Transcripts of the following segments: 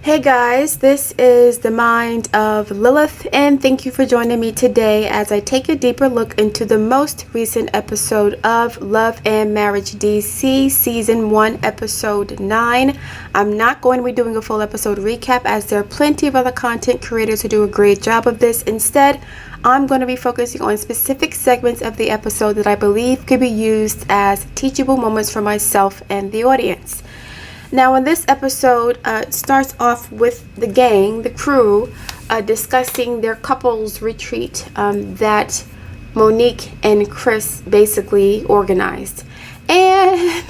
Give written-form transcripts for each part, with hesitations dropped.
Hey guys, this is the mind of Lilith, and thank you for joining me today as I take a deeper look into the most recent episode of Love and Marriage DC Season 1, Episode 9. I'm not going to be doing a full episode recap as there are plenty of other content creators who do a great job of this. Instead, I'm going to be focusing on specific segments of the episode that I believe could be used as teachable moments for myself and the audience. Now, in this episode, it starts off with the gang, the crew, discussing their couples retreat that Monique and Chris basically organized. And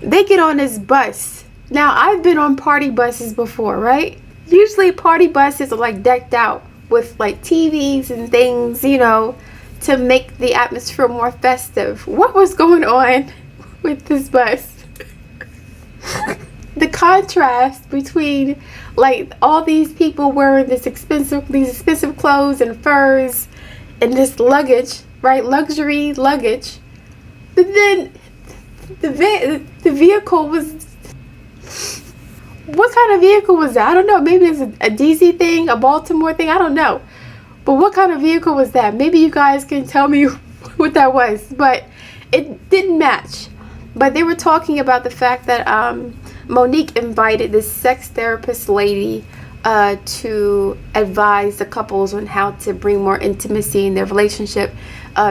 they get on this bus. Now, I've been on party buses before, right? Usually party buses are like decked out with like TVs and things, to make the atmosphere more festive. What was going on with this bus? The contrast between like all these people wearing these expensive clothes and furs and this luggage, right? Luxury luggage. But then the vehicle was, what kind of vehicle was that? I don't know. Maybe it's a DC thing, a Baltimore thing. I don't know. But what kind of vehicle was that? Maybe you guys can tell me what that was. But it didn't match. But they were talking about the fact that Monique invited this sex therapist lady to advise the couples on how to bring more intimacy in their relationship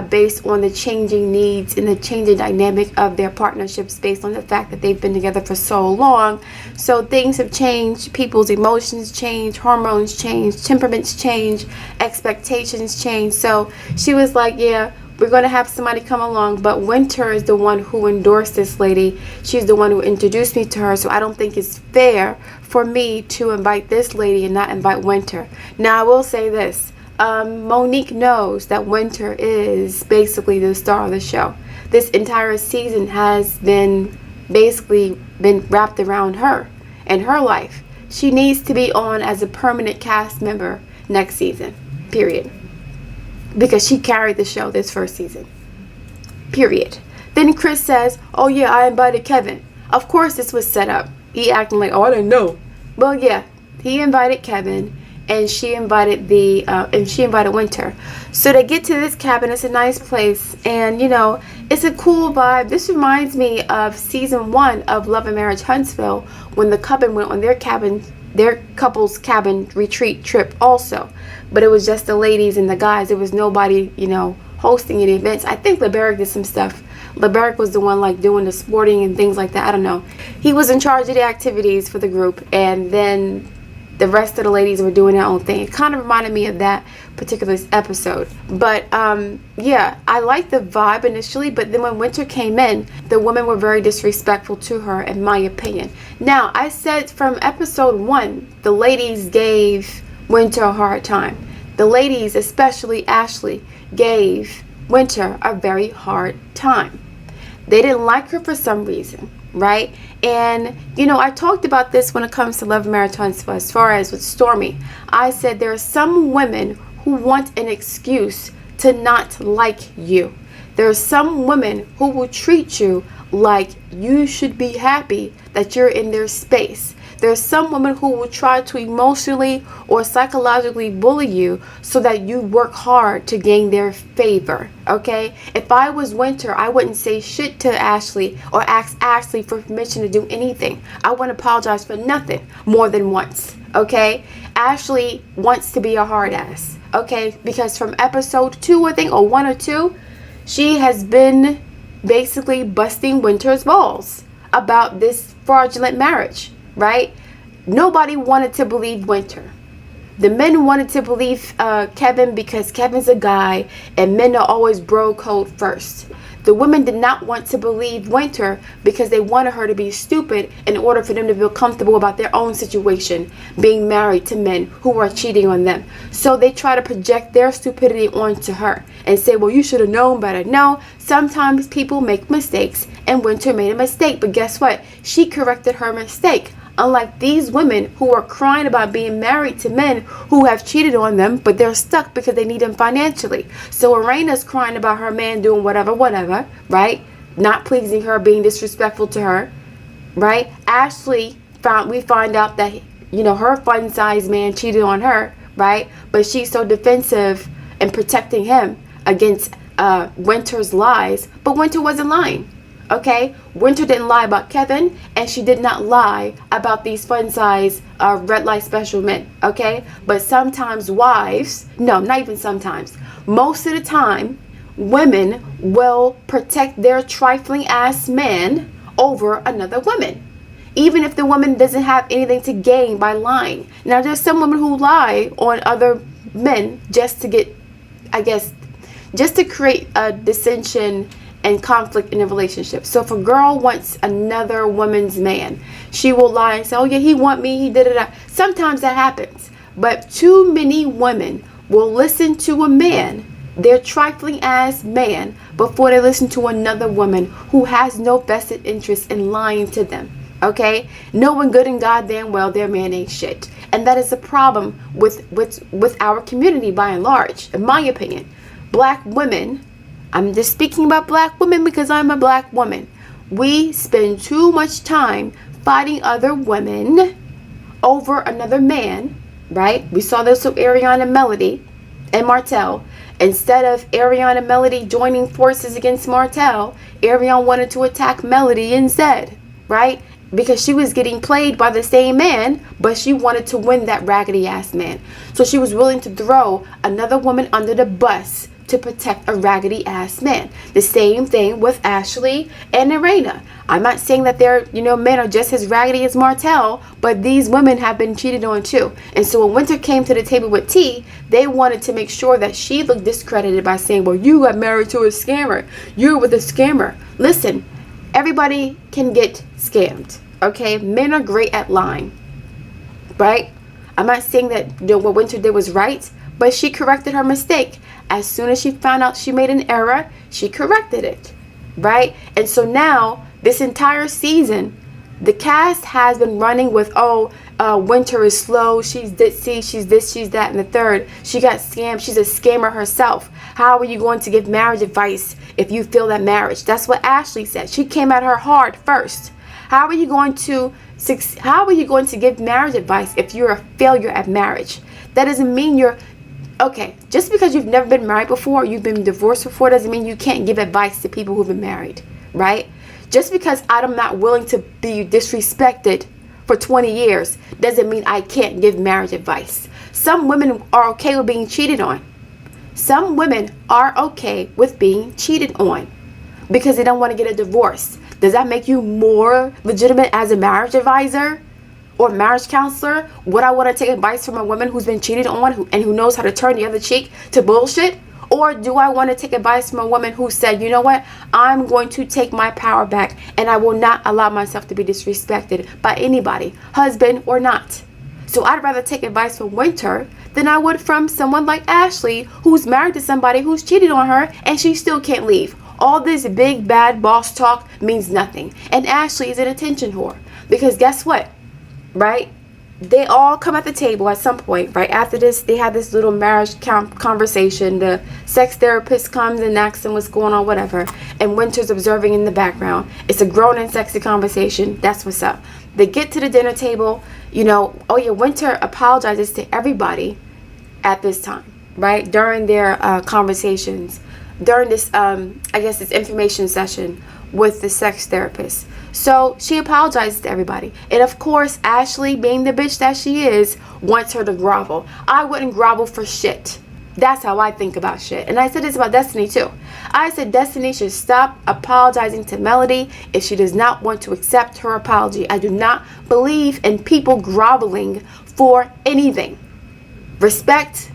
based on the changing needs and the changing dynamic of their partnerships based on the fact that they've been together for so long. So things have changed, people's emotions change, hormones change, temperaments change, expectations change. So she was like, yeah, we're going to have somebody come along, but Winter is the one who endorsed this lady. She's the one who introduced me to her, so I don't think it's fair for me to invite this lady and not invite Winter. Now, I will say this. Monique knows that Winter is basically the star of the show. This entire season has been wrapped around her and her life. She needs to be on as a permanent cast member next season, period. Because she carried the show this first season. Period. Then Chris says, oh yeah, I invited Kevin. Of course this was set up. He acting like, oh, I didn't know. Well, yeah, he invited Kevin and she invited Winter. So they get to this cabin. It's a nice place and it's a cool vibe. This reminds me of season 1 of Love and Marriage Huntsville when the coven went on their couple's cabin retreat trip also. But it was just the ladies and the guys. There was nobody, hosting any events. I think LeBerick did some stuff. LeBerick was the one like doing the sporting and things like that. I don't know. He was in charge of the activities for the group. And then the rest of the ladies were doing their own thing. It kind of reminded me of that particular episode. But yeah, I liked the vibe initially. But then when Winter came in, the women were very disrespectful to her, in my opinion. Now, I said from episode 1, the ladies gave Winter a hard time. The ladies, especially Ashley, gave Winter a very hard time. They didn't like her for some reason, right? And, I talked about this when it comes to Love and Marriage Huntsville as far as with Stormy. I said there are some women who want an excuse to not like you. There are some women who will treat you like you should be happy that you're in their space. There's some women who will try to emotionally or psychologically bully you so that you work hard to gain their favor, okay? If I was Winter, I wouldn't say shit to Ashley or ask Ashley for permission to do anything. I wouldn't apologize for nothing more than once, okay? Ashley wants to be a hard ass, okay? Because from episode 2, I think, or 1 or 2, she has been basically busting Winter's balls about this fraudulent marriage. Right? Nobody wanted to believe Winter. The men wanted to believe Kevin because Kevin's a guy and men are always bro code first. The women did not want to believe Winter because they wanted her to be stupid in order for them to feel comfortable about their own situation, being married to men who are cheating on them. So they try to project their stupidity onto her and say, well, you should have known better. No, sometimes people make mistakes and Winter made a mistake. But guess what? She corrected her mistake. Unlike these women who are crying about being married to men who have cheated on them, but they're stuck because they need them financially. So Arena's crying about her man doing whatever, right? Not pleasing her, being disrespectful to her, right? Ashley we find out that, you know, her fun size man cheated on her, right? But she's so defensive and protecting him against Winter's lies. But Winter wasn't lying. Okay, Winter didn't lie about Kevin, and she did not lie about these fun size red light special men. Okay, but sometimes wives, no, not even sometimes, most of the time, women will protect their trifling ass man over another woman, even if the woman doesn't have anything to gain by lying. Now, there's some women who lie on other men just to get, I guess, just to create a dissension and conflict in a relationship. So if a girl wants another woman's man, she will lie and say, oh yeah, he want me, he did it. Sometimes that happens. But too many women will listen to a man, their trifling ass man, before they listen to another woman who has no vested interest in lying to them. Okay? Knowing good and goddamn well their man ain't shit. And that is a problem with our community by and large, in my opinion. Black women, I'm just speaking about black women because I'm a black woman. We spend too much time fighting other women over another man, right? We saw this with Ariana Melody and Martell. Instead of Ariana and Melody joining forces against Martell, Ariana wanted to attack Melody instead, right? Because she was getting played by the same man, but she wanted to win that raggedy ass man. So she was willing to throw another woman under the bus to protect a raggedy ass man. The same thing with Ashley and Irena. I'm not saying that their, men are just as raggedy as Martell, but these women have been cheated on too. And so when Winter came to the table with T, they wanted to make sure that she looked discredited by saying, well, you got married to a scammer. You're with a scammer. Listen, everybody can get scammed. Okay? Men are great at lying. Right? I'm not saying that what Winter did was right, but she corrected her mistake. As soon as she found out she made an error, she corrected it, right? And so now, this entire season, the cast has been running with, Winter is slow, she's ditzy, she's this, she's that, and the third. She got scammed, she's a scammer herself. How are you going to give marriage advice if you fail that marriage? That's what Ashley said. She came at her hard first. How are you going to give marriage advice if you're a failure at marriage? That doesn't mean you're... Okay, just because you've never been married before, you've been divorced before, doesn't mean you can't give advice to people who've been married, right? Just because I'm not willing to be disrespected for 20 years doesn't mean I can't give marriage advice. Some women are okay with being cheated on. Some women are okay with being cheated on because they don't want to get a divorce. Does that make you more legitimate as a marriage advisor or marriage counselor? Would I want to take advice from a woman who's been cheated on and who knows how to turn the other cheek to bullshit? Or do I want to take advice from a woman who said, you know what, I'm going to take my power back and I will not allow myself to be disrespected by anybody, husband or not? So I'd rather take advice from Winter than I would from someone like Ashley, who's married to somebody who's cheated on her and she still can't leave. All this big bad boss talk means nothing. And Ashley is an attention whore. Because guess what? Right? They all come at the table at some point. Right after this, they had this little marriage conversation. The sex therapist comes and asks them what's going on, whatever. And Winter's observing in the background. It's a grown and sexy conversation. That's what's up. They get to the dinner table. Winter apologizes to everybody at this time. Right? During their conversations. During this, this information session with the sex therapist. So she apologizes to everybody. And of course, Ashley, being the bitch that she is, wants her to grovel. I wouldn't grovel for shit. That's how I think about shit. And I said this about Destiny too. I said Destiny should stop apologizing to Melody if she does not want to accept her apology. I do not believe in people groveling for anything. Respect,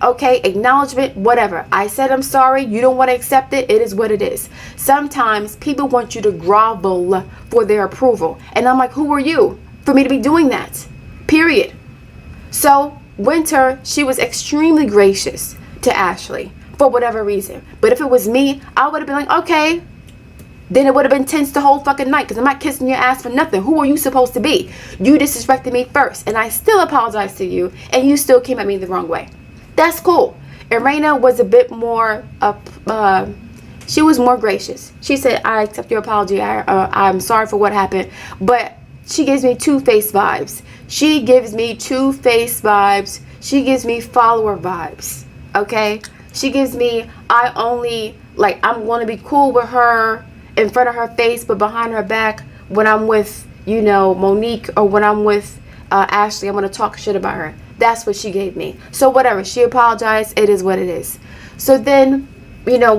okay, acknowledgement, whatever. I said I'm sorry. You don't want to accept it. It is what it is. Sometimes people want you to grovel for their approval. And I'm like, who are you for me to be doing that? Period. So Winter, she was extremely gracious to Ashley for whatever reason. But if it was me, I would have been like, okay. Then it would have been tense the whole fucking night because I'm not kissing your ass for nothing. Who are you supposed to be? You disrespected me first. And I still apologized to you. And you still came at me the wrong way. That's cool. Irena was a bit more, she was more gracious. She said, I accept your apology. I'm sorry for what happened. But she gives me two-faced vibes. She gives me two-faced vibes. She gives me follower vibes. Okay? She gives me, I only, like, I'm going to be cool with her in front of her face, but behind her back, when I'm with, you know, Monique, or when I'm with Ashley, I'm going to talk shit about her. That's what she gave me. So whatever. She apologized. It is what it is. So then, you know,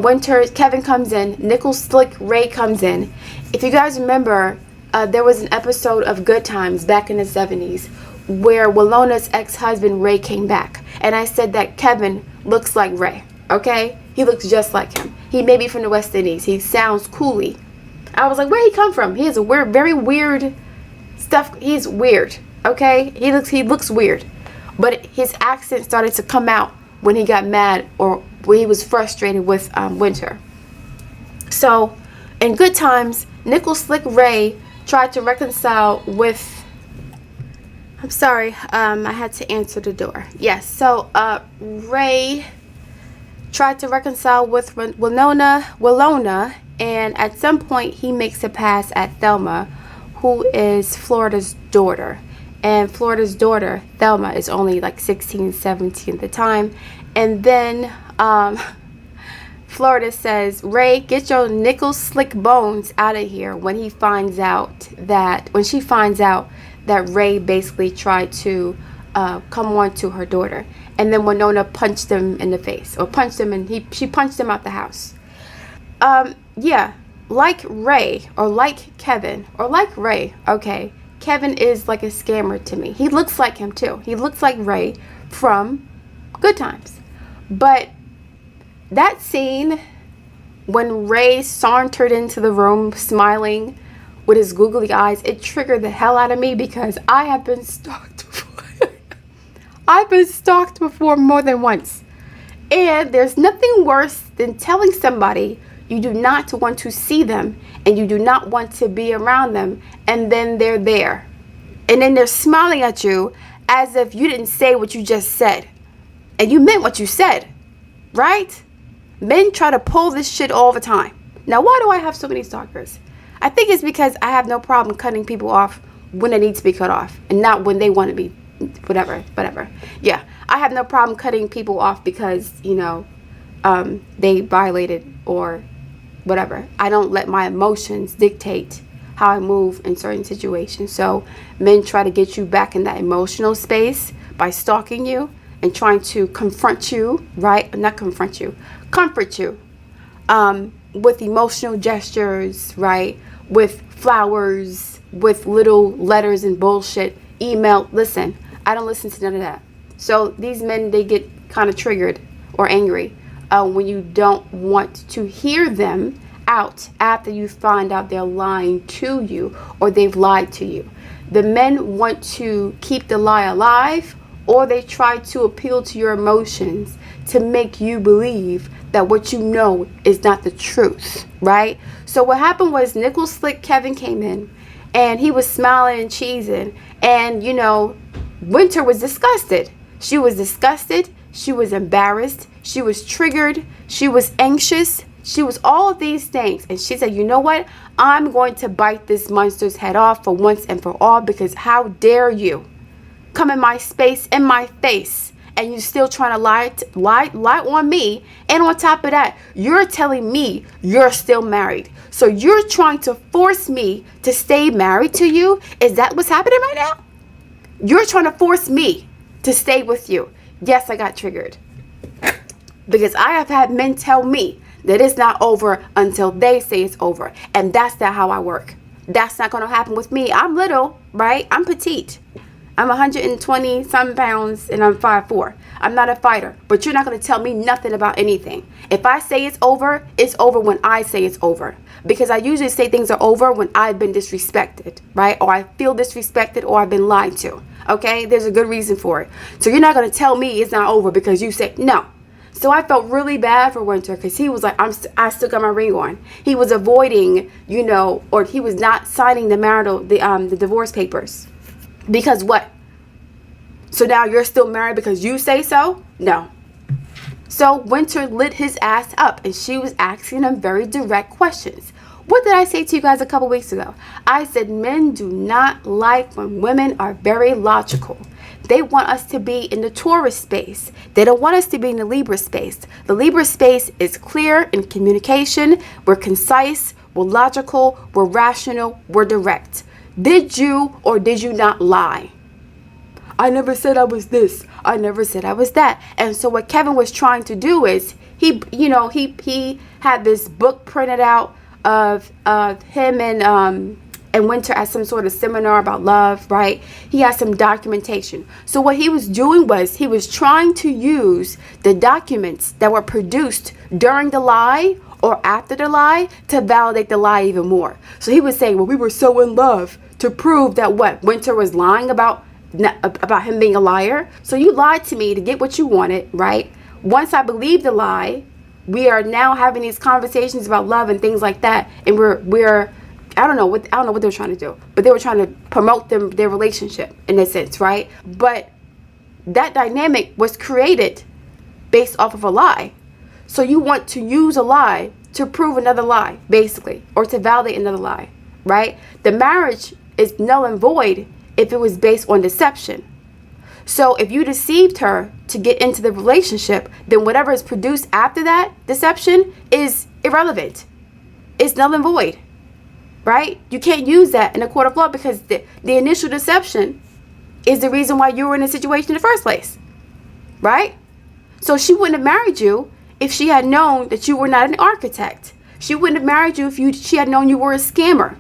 Kevin comes in. Nickel Slick Ray comes in. If you guys remember, there was an episode of Good Times back in the 70s where Walona's ex-husband Ray came back. And I said that Kevin looks like Ray. Okay? He looks just like him. He may be from the West Indies. He sounds coolie. I was like, where'd he come from? He has a weird, very weird stuff. He's weird. Okay? He looks weird. But his accent started to come out when he got mad or when he was frustrated with Winter. So, in Good Times, Nickel Slick Ray tried to reconcile with... I'm sorry, I had to answer the door. Yes, so Ray tried to reconcile with Walona, and at some point he makes a pass at Thelma, who is Florida's daughter. And Florida's daughter, Thelma, is only like 16, 17 at the time. And then Florida says, Ray, get your nickel slick bones out of here when she finds out that Ray basically tried to come on to her daughter. And then Winona punched him in the face, or punched him, and she punched him out the house. Yeah, like Ray, or like Kevin, or like Ray, okay. Kevin is like a scammer to me. He looks like him too. He looks like Ray from Good Times. But that scene when Ray sauntered into the room smiling with his googly eyes, it triggered the hell out of me because I have been stalked before. I've been stalked before more than once. And there's nothing worse than telling somebody you do not want to see them and you do not want to be around them, and then they're there. And then they're smiling at you as if you didn't say what you just said. And you meant what you said, right? Men try to pull this shit all the time. Now, why do I have so many stalkers? I think it's because I have no problem cutting people off when they need to be cut off and not when they want to be, whatever. Yeah, I have no problem cutting people off because, you know, they violated or whatever. I don't let my emotions dictate how I move in certain situations. So men try to get you back in that emotional space by stalking you and trying to confront you, right? Not confront you, comfort you with emotional gestures, right? With flowers, with little letters and bullshit, email. Listen, I don't listen to none of that. So these men, they get kind of triggered or angry when you don't want to hear them out after you find out they're lying to you or they've lied to you. The men want to keep the lie alive, or they try to appeal to your emotions to make you believe that what you know is not the truth, right? So what happened was Nickel Slick Kevin came in and he was smiling and cheesing, and you know, Winter was disgusted. She was disgusted. She was embarrassed. She was triggered. She was anxious. She was all of these things. And she said, you know what? I'm going to bite this monster's head off for once and for all, because how dare you come in my space, in my face, and you still trying to lie on me. And on top of that, you're telling me you're still married. So you're trying to force me to stay married to you? Is that what's happening right now? You're trying to force me to stay with you. Yes, I got triggered. Because I have had men tell me that it's not over until they say it's over. And that's not how I work. That's not going to happen with me. I'm little, right? I'm petite. I'm 120 some pounds and I'm 5'4". I'm not a fighter, but you're not going to tell me nothing about anything. If I say it's over when I say it's over. Because I usually say things are over when I've been disrespected, right? Or I feel disrespected, or I've been lied to. Okay? There's a good reason for it. So you're not going to tell me it's not over because you say no. So I felt really bad for Winter because he was like, I still got my ring on. He was avoiding, you know, or he was not signing the divorce papers. Because what? So now you're still married because you say so? No. So Winter lit his ass up and she was asking him very direct questions. What did I say to you guys a couple weeks ago? I said men do not like when women are very logical. They want us to be in the Taurus space. They don't want us to be in the Libra space. The Libra space is clear in communication. We're concise, we're logical, we're rational, we're direct. Did you or did you not lie? I never said I was this. I never said I was that. And so what Kevin was trying to do is he had this book printed out of him and Winter at some sort of seminar about love, right? He has some documentation. So what he was doing was he was trying to use the documents that were produced during the lie or after the lie to validate the lie even more. So he was saying, well, we were so in love to prove that what Winter was lying about him being a liar. So you lied to me to get what you wanted, right? Once I believed the lie, we are now having these conversations about love and things like that, and we're I don't know what they were trying to do, but they were trying to promote their relationship in a sense, right? But that dynamic was created based off of a lie. So you want to use a lie to prove another lie, basically, or to validate another lie, right? The marriage is null and void if it was based on deception. So if you deceived her to get into the relationship, then whatever is produced after that deception is irrelevant. It's null and void, right? You can't use that in a court of law because the initial deception is the reason why you were in a situation in the first place, right? So she wouldn't have married you if she had known that you were not an architect. She wouldn't have married you if she had known you were a scammer.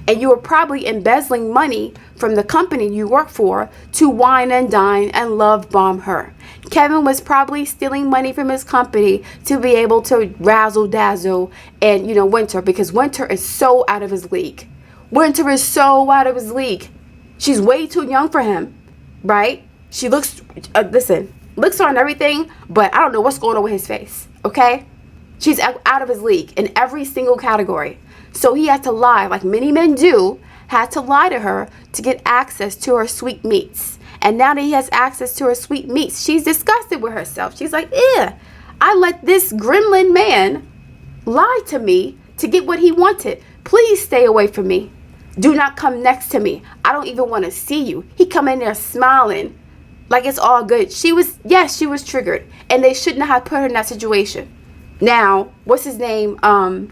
And you were probably embezzling money from the company you work for to wine and dine and love bomb her. Kevin was probably stealing money from his company to be able to razzle dazzle and, Winter, because Winter is so out of his league. Winter is so out of his league. She's way too young for him, right? She looks on everything, but I don't know what's going on with his face, okay? She's out of his league in every single category. So he had to lie, like many men do, had to lie to her to get access to her sweet meats. And now that he has access to her sweet meats, she's disgusted with herself. She's like, ew, I let this gremlin man lie to me to get what he wanted. Please stay away from me. Do not come next to me. I don't even want to see you. He come in there smiling like it's all good. She was triggered. And they shouldn't have put her in that situation. Now, what's his name?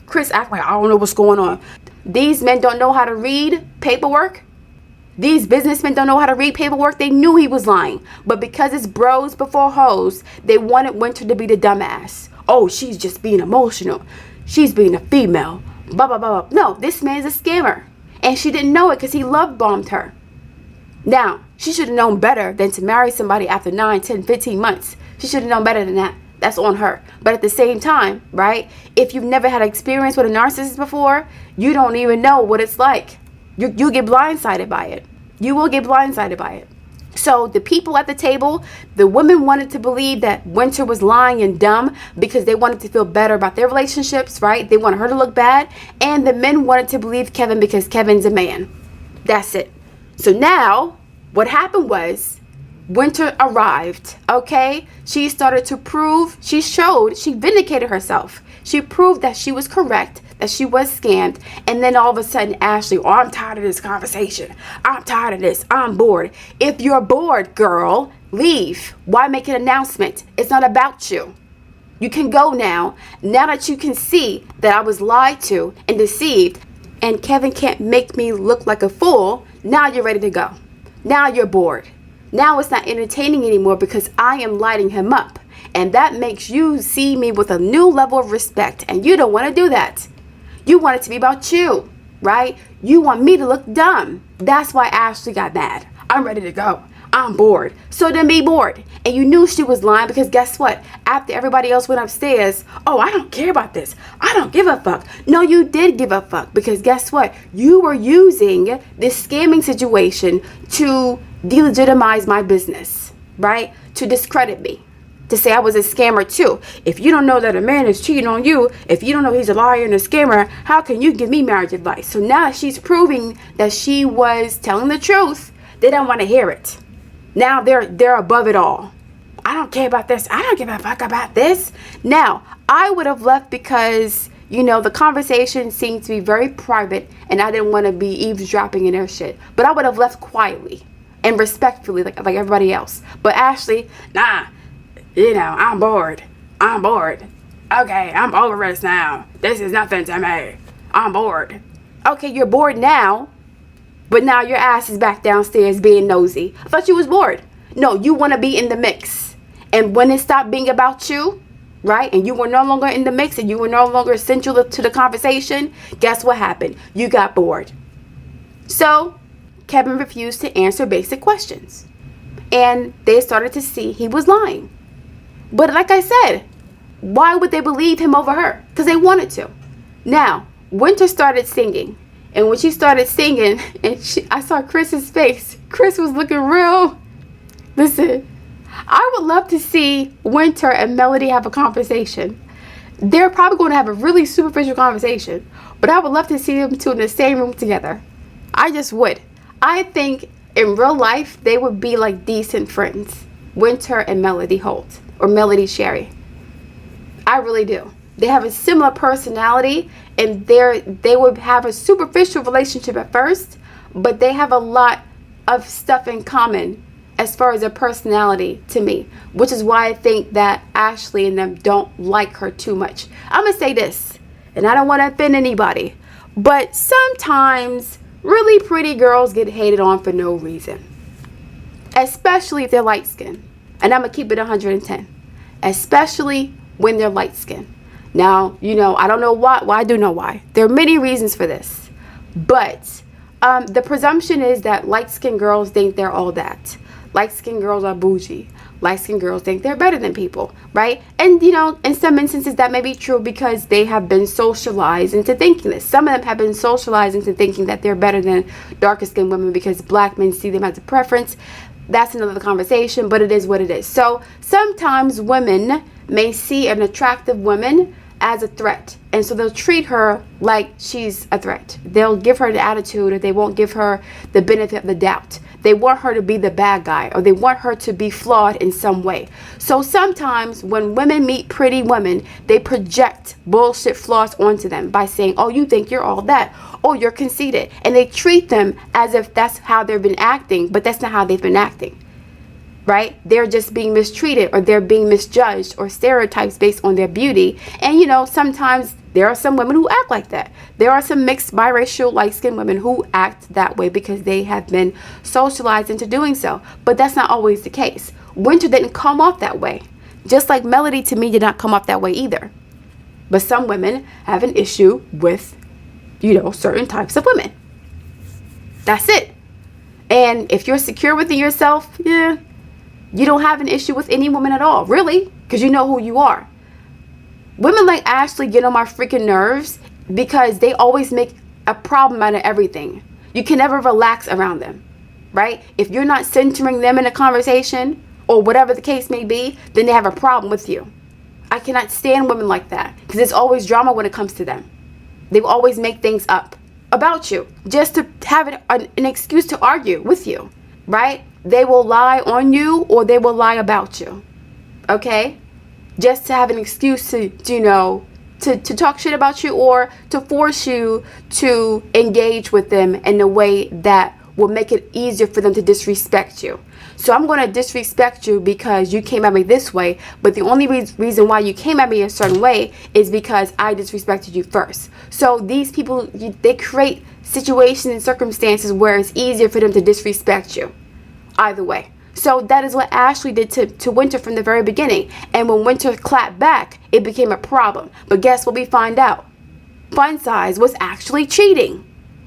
Chris act like I don't know what's going on. These men don't know how to read paperwork. These businessmen don't know how to read paperwork. They knew he was lying. But because it's bros before hoes, they wanted Winter to be the dumbass. Oh, she's just being emotional. She's being a female. Blah, blah, blah, blah. No, this man's a scammer. And she didn't know it because he love bombed her. Now, she should have known better than to marry somebody after 9, 10, 15 months. She should have known better than that. That's on her. But at the same time, right, if you've never had experience with a narcissist before, you don't even know what it's like. You get blindsided by it. You will get blindsided by it. So the people at the table, the women wanted to believe that Winter was lying and dumb because they wanted to feel better about their relationships, right? They wanted her to look bad. And the men wanted to believe Kevin because Kevin's a man. That's it. So now what happened was, Winter arrived, okay? She started to prove, she vindicated herself. She proved that she was correct, that she was scammed. And then all of a sudden, Ashley, oh, I'm tired of this conversation. I'm tired of this. I'm bored. If you're bored, girl, leave. Why make an announcement? It's not about you. You can go now. Now that you can see that I was lied to and deceived, and Kevin can't make me look like a fool, now you're ready to go. Now you're bored. Now it's not entertaining anymore because I am lighting him up. And that makes you see me with a new level of respect. And you don't want to do that. You want it to be about you, right? You want me to look dumb. That's why Ashley got mad. I'm ready to go. I'm bored. So then be bored. And you knew she was lying because guess what? After everybody else went upstairs, oh, I don't care about this. I don't give a fuck. No, you did give a fuck because guess what? You were using this scamming situation to delegitimize my business, right? To discredit me, to say I was a scammer too. If you don't know that a man is cheating on you, if you don't know he's a liar and a scammer, how can you give me marriage advice? So now she's proving that she was telling the truth. They don't want to hear it. Now they're above it all. I don't care about this. I don't give a fuck about this. Now, I would have left because the conversation seemed to be very private, and I didn't want to be eavesdropping in their shit. But I would have left quietly and respectfully, like everybody else. But Ashley, nah, I'm bored. Okay, I'm over this now. This is nothing to me. I'm bored. Okay, you're bored now, but now your ass is back downstairs being nosy. I thought you was bored. No, you want to be in the mix. And when it stopped being about you, right, and you were no longer in the mix and you were no longer essential to the conversation, guess what happened? You got bored. So Kevin refused to answer basic questions. And they started to see he was lying. But like I said, why would they believe him over her? Because they wanted to. Now, Winter started singing. And when she started singing, and I saw Chris's face. Chris was looking real. Listen, I would love to see Winter and Melody have a conversation. They're probably going to have a really superficial conversation. But I would love to see them two in the same room together. I just would. I think in real life, they would be like decent friends. Winter and Melody Holt. Or Melody Sherry. I really do. They have a similar personality, and they would have a superficial relationship at first, but they have a lot of stuff in common as far as their personality to me, which is why I think that Ashley and them don't like her too much. I'm going to say this, and I don't want to offend anybody, but sometimes really pretty girls get hated on for no reason, especially if they're light-skinned. And I'm going to keep it 110, especially when they're light-skinned. Now, I don't know why. Well, I do know why. There are many reasons for this. But the presumption is that light-skinned girls think they're all that. Light-skinned girls are bougie. Light-skinned girls think they're better than people, right? And, in some instances that may be true because they have been socialized into thinking this. Some of them have been socialized into thinking that they're better than darker-skinned women because black men see them as a preference. That's another conversation, but it is what it is. So sometimes women may see an attractive woman as a threat, and so they'll treat her like she's a threat. They'll give her the attitude, or they won't give her the benefit of the doubt. They want her to be the bad guy, or they want her to be flawed in some way. So sometimes when women meet pretty women, they project bullshit flaws onto them by saying, oh, you think you're all that, oh, you're conceited, and they treat them as if that's how they've been acting, but that's not how they've been acting. Right? They're just being mistreated, or they're being misjudged, or stereotypes based on their beauty. And sometimes there are some women who act like that. There are some mixed biracial light-skinned women who act that way because they have been socialized into doing so. But that's not always the case. Winter didn't come off that way. Just like Melody to me did not come off that way either. But some women have an issue with, certain types of women. That's it. And if you're secure within yourself, you don't have an issue with any woman at all, really, because you know who you are. Women like Ashley get on my freaking nerves because they always make a problem out of everything. You can never relax around them, right? If you're not centering them in a conversation or whatever the case may be, then they have a problem with you. I cannot stand women like that because there's always drama when it comes to them. They will always make things up about you just to have an excuse to argue with you, right? They will lie on you or they will lie about you, okay? Just to have an excuse to talk shit about you or to force you to engage with them in a way that will make it easier for them to disrespect you. So I'm going to disrespect you because you came at me this way, but the only reason why you came at me a certain way is because I disrespected you first. So these people, they create situations and circumstances where it's easier for them to disrespect you. Either way. So that is what Ashley did to Winter from the very beginning. And when Winter clapped back, it became a problem. But guess what we find out? Fun Size was actually cheating.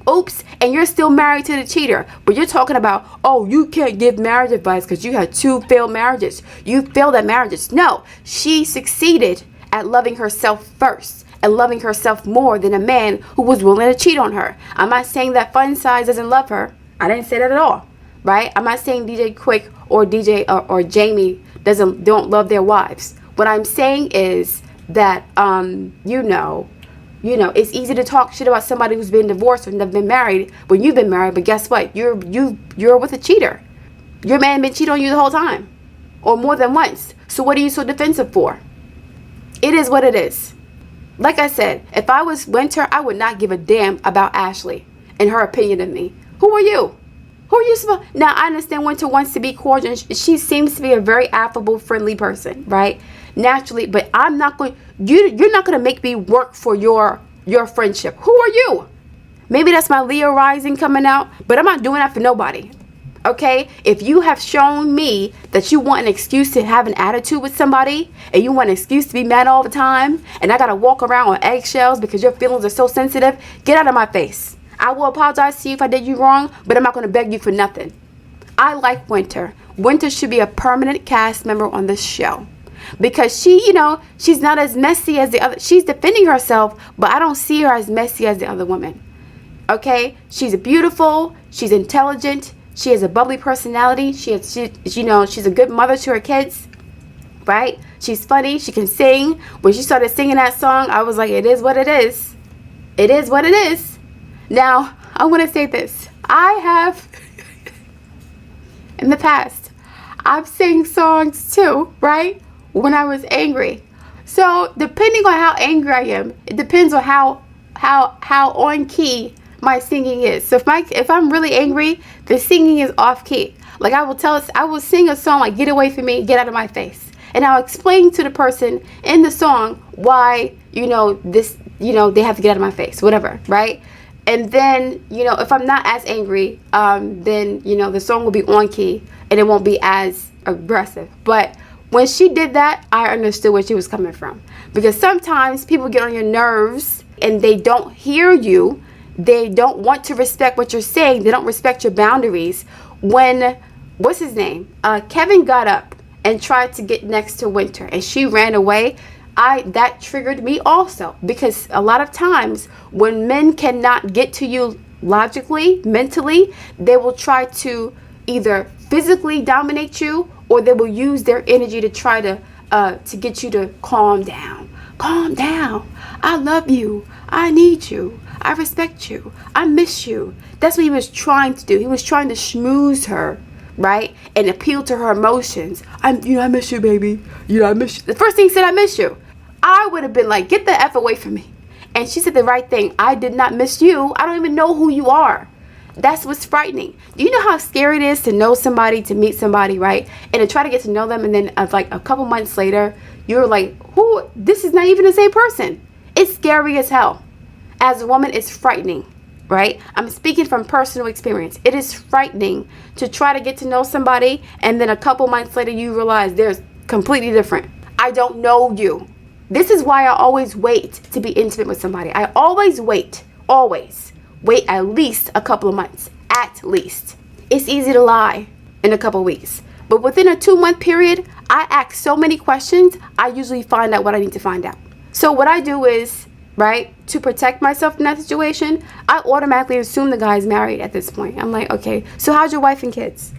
Oops. And you're still married to the cheater. But you're talking about, oh, you can't give marriage advice because you had 2 failed marriages. You failed at marriages. No. She succeeded at loving herself first and loving herself more than a man who was willing to cheat on her. I'm not saying that Fun Size doesn't love her. I didn't say that at all. Right? I'm not saying DJ Quick or DJ or Jamie don't love their wives. What I'm saying is that it's easy to talk shit about somebody who's been divorced or never been married when you've been married, but guess what? You're with a cheater. Your man been cheating on you the whole time. Or more than once. So what are you so defensive for? It is what it is. Like I said, if I was Winter, I would not give a damn about Ashley and her opinion of me. Who are you? Who are you supposed? Now, I understand Winter wants to be cordial. She seems to be a very affable, friendly person, right? Naturally, but I'm not going. You're not going to make me work for your friendship. Who are you? Maybe that's my Leo rising coming out, but I'm not doing that for nobody. Okay? If you have shown me that you want an excuse to have an attitude with somebody, and you want an excuse to be mad all the time, and I got to walk around on eggshells because your feelings are so sensitive, get out of my face. I will apologize to you if I did you wrong, but I'm not going to beg you for nothing. I like Winter. Winter should be a permanent cast member on this show. Because she, she's not as messy as the other. She's defending herself, but I don't see her as messy as the other women. Okay? She's beautiful. She's intelligent. She has a bubbly personality. She's a good mother to her kids. Right? She's funny. She can sing. When she started singing that song, I was like, it is what it is. It is what it is. Now, I want to say this. I have, in the past, I've sang songs too, right? When I was angry. So, depending on how angry I am, it depends on how on key my singing is. So, if I'm really angry, the singing is off key. Like I will sing a song like "Get away from me, get out of my face," and I'll explain to the person in the song why they have to get out of my face, whatever, right? And then if I'm not as angry, then the song will be on key and it won't be as aggressive. But when she did that, I understood where she was coming from. Because sometimes people get on your nerves and they don't hear you. They don't want to respect what you're saying. They don't respect your boundaries. When, what's his name? Kevin got up and tried to get next to Winter and she ran away. That triggered me also. Because a lot of times when men cannot get to you logically, mentally, they will try to either physically dominate you, or they will use their energy to try to get you to calm down. Calm down. I love you. I need you. I respect you. I miss you. That's what he was trying to do. He was trying to schmooze her, right? And appeal to her emotions. I miss you, baby. I miss you. The first thing he said, I miss you. I would have been like, get the F away from me. And she said the right thing. I did not miss you. I don't even know who you are. That's what's frightening. Do you know how scary it is to know somebody, to meet somebody, right? And to try to get to know them, and then like a couple months later, you're like, who? This is not even the same person. It's scary as hell. As a woman, it's frightening, right? I'm speaking from personal experience. It is frightening to try to get to know somebody, and then a couple months later, you realize they're completely different. I don't know you. This is why I always wait to be intimate with somebody. I always wait. Wait at least a couple of months. At least. It's easy to lie in a couple of weeks. But within a 2-month period, I ask so many questions, I usually find out what I need to find out. So what I do is, right, to protect myself in that situation, I automatically assume the guy's married at this point. I'm like, okay, so how's your wife and kids?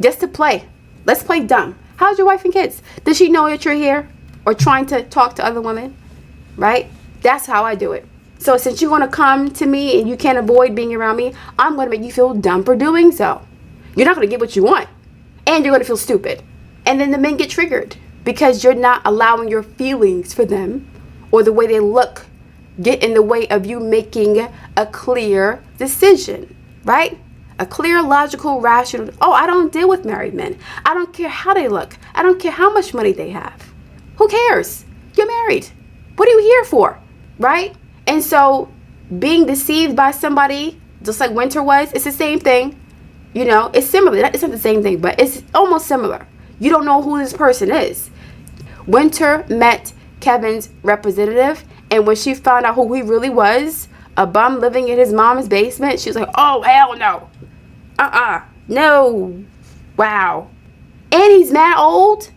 Just to play. Let's play dumb. How's your wife and kids? Does she know that you're here? Or trying to talk to other women? Right? That's how I do it. So since you're going to come to me and you can't avoid being around me, I'm going to make you feel dumb for doing so. You're not going to get what you want. And you're going to feel stupid. And then the men get triggered because you're not allowing your feelings for them or the way they look get in the way of you making a clear decision. Right? A clear, logical, rational. Oh, I don't deal with married men. I don't care how they look. I don't care how much money they have. Who cares? You're married. What are you here for? Right? And so being deceived by somebody, just like Winter was, it's the same thing. It's similar. It's not the same thing, but it's almost similar. You don't know who this person is. Winter met Kevin's representative, and when she found out who he really was, a bum living in his mom's basement, she was like, oh, hell no. No. Wow. And he's mad old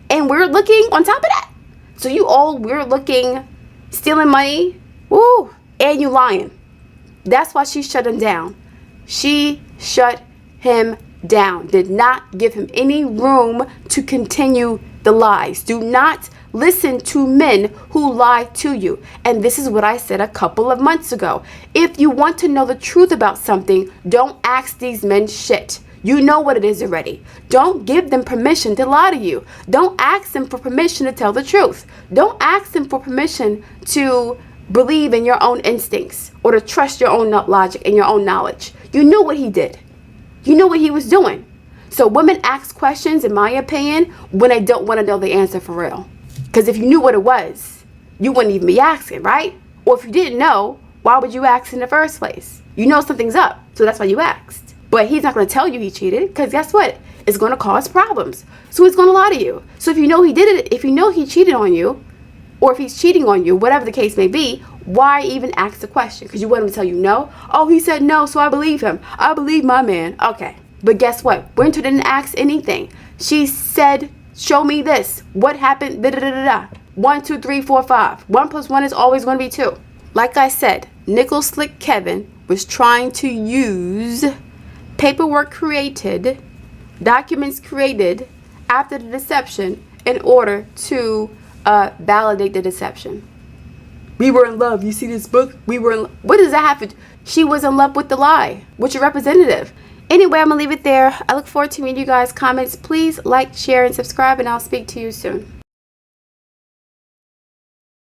and weird looking on top of that. So you old, weird looking, stealing money. Woo. And you lying. That's why she shut him down. She shut him down. Did not give him any room to continue the lies. Do not listen to men who lie to you. And this is what I said a couple of months ago. If you want to know the truth about something, don't ask these men shit. You know what it is already. Don't give them permission to lie to you. Don't ask them for permission to tell the truth. Don't ask them for permission to believe in your own instincts or to trust your own logic and your own knowledge. You knew what he did. You knew what he was doing. So women ask questions, in my opinion, when they don't want to know the answer for real. Because if you knew what it was, you wouldn't even be asking, right? Or if you didn't know, why would you ask in the first place? You know something's up, so that's why you asked. But he's not going to tell you he cheated, because guess what? It's going to cause problems. So he's going to lie to you. So if you know he did it, if you know he cheated on you, or if he's cheating on you, whatever the case may be, why even ask the question? Because you want him to tell you no? Oh, he said no, so I believe him. I believe my man. Okay. But guess what? Winter didn't ask anything. She said, show me this. What happened? Da, da, da, da, da. 1, 2, 3, 4, 5. 1 + 1 is always going to be 2. Like I said, Nickel Slick Kevin was trying to use paperwork created, documents created after the deception in order to validate the deception. We were in love. You see this book? We were in What does that have to? She was in love with the lie, with your representative. Anyway, I'm going to leave it there. I look forward to meeting you guys. Comments, please like, share, and subscribe, and I'll speak to you soon.